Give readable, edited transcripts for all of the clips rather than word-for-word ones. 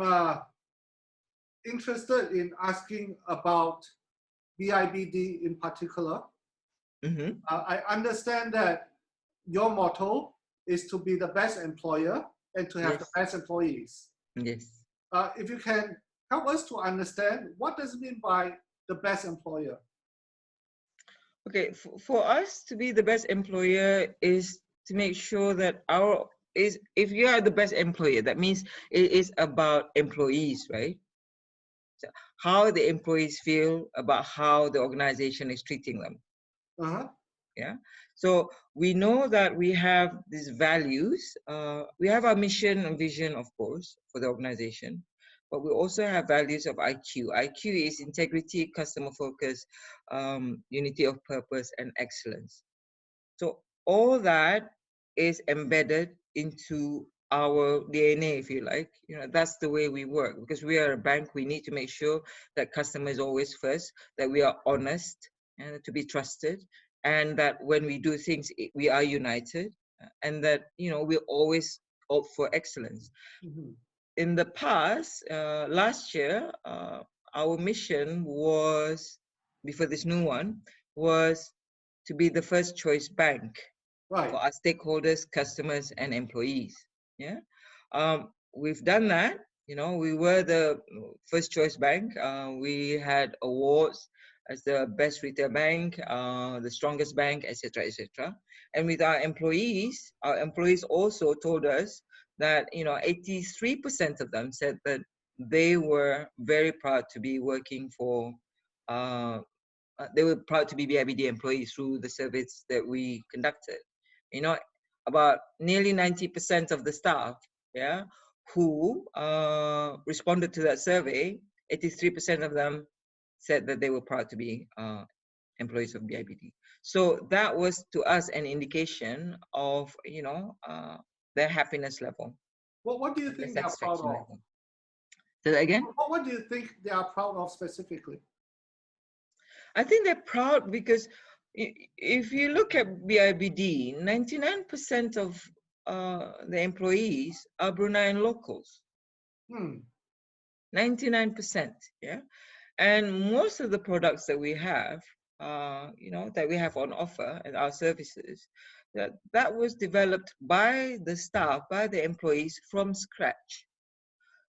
I'm interested in asking about BIBD in particular. I understand that your motto is to be the best employer and to have the best employees. Yes. If you can help us to understand, what does it mean by the best employer? Okay, for us to be the best employer is to make sure that if you are the best employer, that means it is about employees, right? So how the employees feel about how the organization is treating them. Yeah. So we know that we have these values. We have our mission and vision, of course, for the organization, but we also have values of IQ. IQ is integrity, customer focus, unity of purpose, and excellence. So all that is embedded into our DNA, if you like. That's the way we work. Because we are a bank, we need to make sure that customer is always first, that we are honest and to be trusted, and that when we do things, we are united, and that we always opt for excellence. In the past, last year, our mission was, before this new one, was to be the first choice bank for our stakeholders, customers, and employees. Yeah, we've done that. We were the first choice bank. We had awards as the best retail bank, the strongest bank, etc., etc. And with our employees also told us that 83% of them said that they were very proud to be working for. They were proud to be BIBD employees through the surveys that we conducted. About nearly 90% of the staff, who responded to that survey, 83% of them said that they were proud to be employees of BIBD. So that was to us an indication of their happiness level. What do you think they are proud of? Level. Say that again? What do you think they are proud of specifically? I think they're proud because if you look at BIBD, 99% of the employees are Bruneian locals. 99%, yeah. And most of the products that we have, that we have on offer and our services, that was developed by the staff, by the employees from scratch.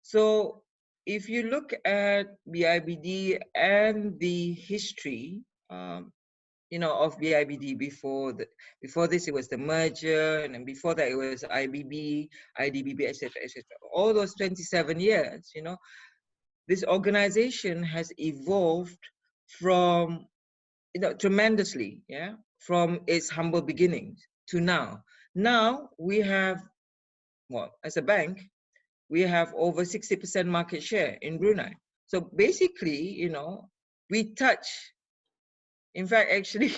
So if you look at BIBD and the history, of BIBD before this, it was the merger, and then before that it was IBB, IDBB, etc., etc. All those 27 years, this organization has evolved from, tremendously, from its humble beginnings to now. Now we have, as a bank, we have over 60% market share in Brunei. So basically, we touch, in fact, actually,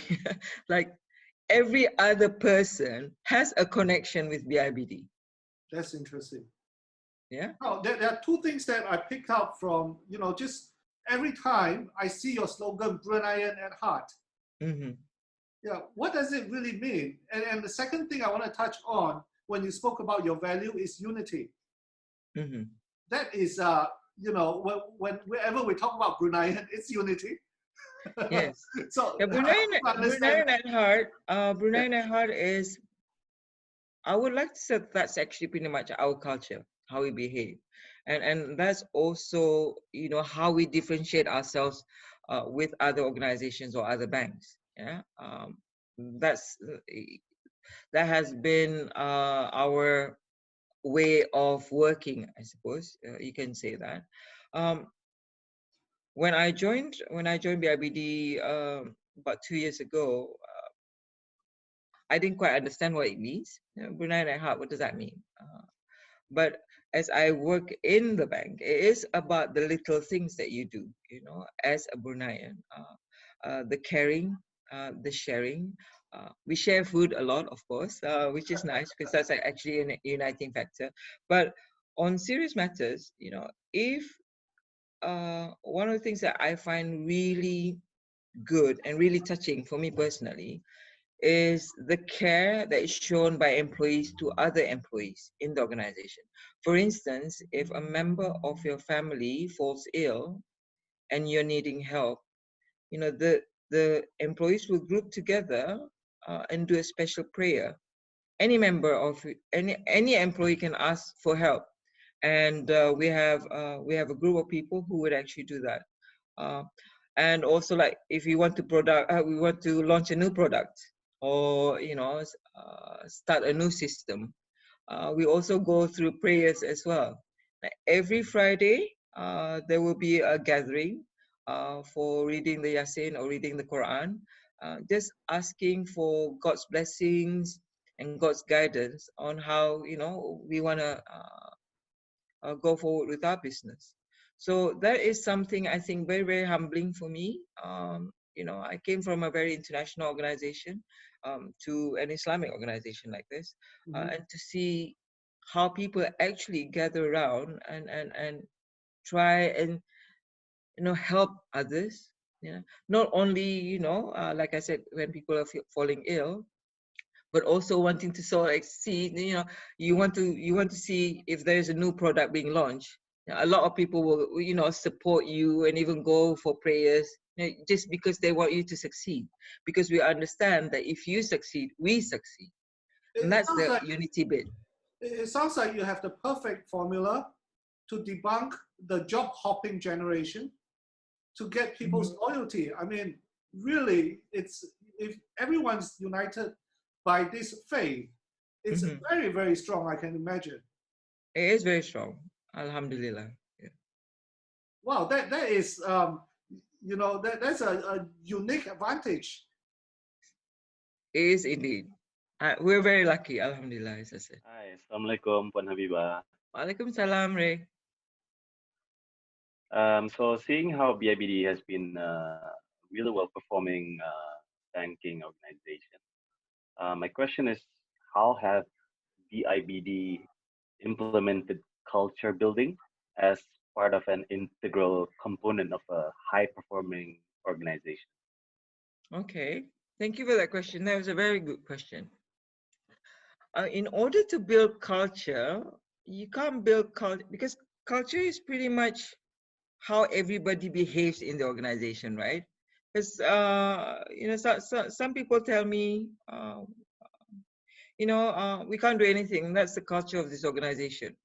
like every other person has a connection with BIBD. That's interesting. Yeah. Now, there are two things that I picked up from, just every time I see your slogan, Bruneian at heart. Yeah, what does it really mean? And the second thing I want to touch on when you spoke about your value is unity. That is, whenever we talk about Bruneian, it's unity. Yes. So Bruneian at heart. Bruneian at heart is, I would like to say that's actually pretty much our culture, how we behave, and that's also how we differentiate ourselves with other organizations or other banks. Yeah, that has been our way of working, I suppose you can say that. When I joined BIBD about 2 years ago, I didn't quite understand what it means. Bruneian at heart, what does that mean? But as I work in the bank, it is about the little things that you do, as a Bruneian. The caring, the sharing. We share food a lot, of course, which is nice because that's actually a uniting factor. But on serious matters, if one of the things that I find really good and really touching for me personally is the care that is shown by employees to other employees in the organization. For instance, if a member of your family falls ill and you're needing help, the employees will group together and do a special prayer. Any member of any employee can ask for help, and we have a group of people who would actually do that. Uh, and also, like, if we want to launch a new product, or start a new system, we also go through prayers as well. Like every Friday, there will be a gathering for reading the Yasin or reading the Quran, just asking for God's blessings and God's guidance on how we want to go forward with our business. So that is something I think very, very humbling for me. I came from a very international organization to an Islamic organization like this, and to see how people actually gather around and try and help others. Not only like I said, when people are falling ill, but also wanting to sort of see, you want to see if there's a new product being launched. A lot of people will, support you and even go for prayers, just because they want you to succeed. Because we understand that if you succeed, we succeed, and It that's sounds the like unity bit. it sounds like you have the perfect formula to debunk the job hopping generation, to get people's loyalty. I mean, really, it's if everyone's united by this faith, it's very, very strong, I can imagine. It is very strong, alhamdulillah. Yeah. Wow, that is that's a unique advantage. It is indeed. We're very lucky, alhamdulillah, as I said. Hi, Assalamualaikum, Puan Habibah. Walaikum salam, Ray. So seeing how BIBD has been really well performing banking organization, my question is, how have BIBD implemented culture building as part of an integral component of a high performing organization? Okay, thank you for that question. That was a very good question. In order to build culture, you can't build culture, because culture is pretty much how everybody behaves in the organization, right? Because some people tell me, we can't do anything. That's the culture of this organization.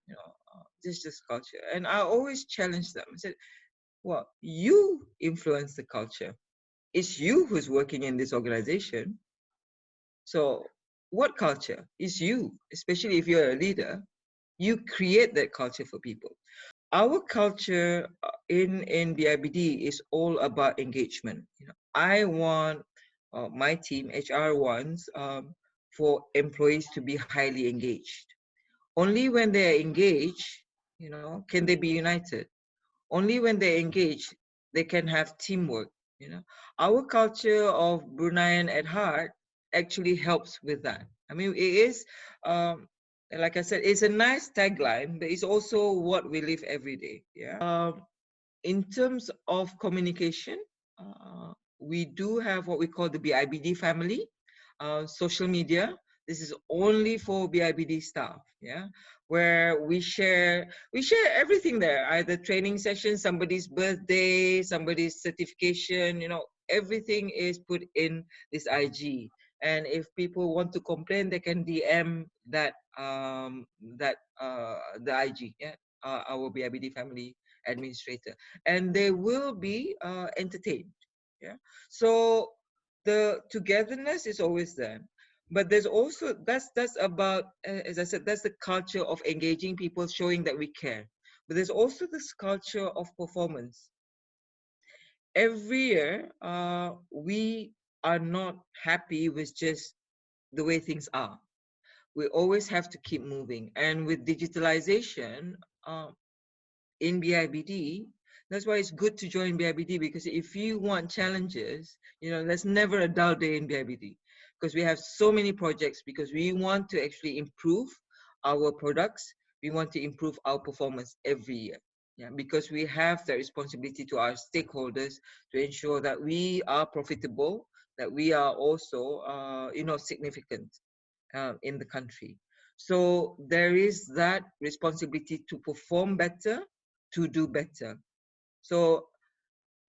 This is just culture. And I always challenge them. I said, well, you influence the culture. It's you who's working in this organization. So what culture? It's you, especially if you're a leader. You create that culture for people. Our culture in BIBD is all about engagement. I want my team, HR wants for employees to be highly engaged. Only when they are engaged, can they be united. Only when they engage, they can have teamwork. Our culture of Bruneian at heart actually helps with that. I mean, it is, like I said, it's a nice tagline, but it's also what we live every day. Yeah. In terms of communication, we do have what we call the BIBD family, social media. This is only for BIBD staff, yeah, where we share everything there, either training sessions, somebody's birthday, somebody's certification, everything is put in this IG. And if people want to complain, they can DM the IG, yeah, our BIBD family administrator, and they will be entertained. Yeah, so the togetherness is always there, but there's also that's about, as I said, that's the culture of engaging people, showing that we care. But there's also this culture of performance. Every year, we are not happy with just the way things are. We always have to keep moving, and with digitalization in BIBD, that's why it's good to join BIBD, because if you want challenges, there's never a dull day in BIBD, because we have so many projects, because we want to actually improve our products. We want to improve our performance every year. Yeah, because we have the responsibility to our stakeholders to ensure that we are profitable, that we are also, significant in the country. So there is that responsibility to perform better, to do better. So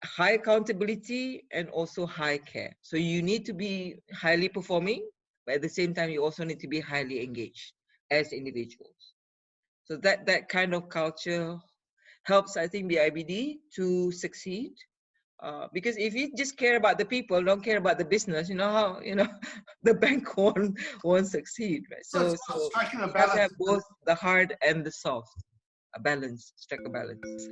high accountability and also high care. So you need to be highly performing, but at the same time, you also need to be highly engaged as individuals. So that kind of culture helps, I think, BIBD to succeed. Because if you just care about the people, don't care about the business, how the bank won't succeed, right? So it's about striking a you have to balance. have both the hard and the soft, a balance, strike a balance.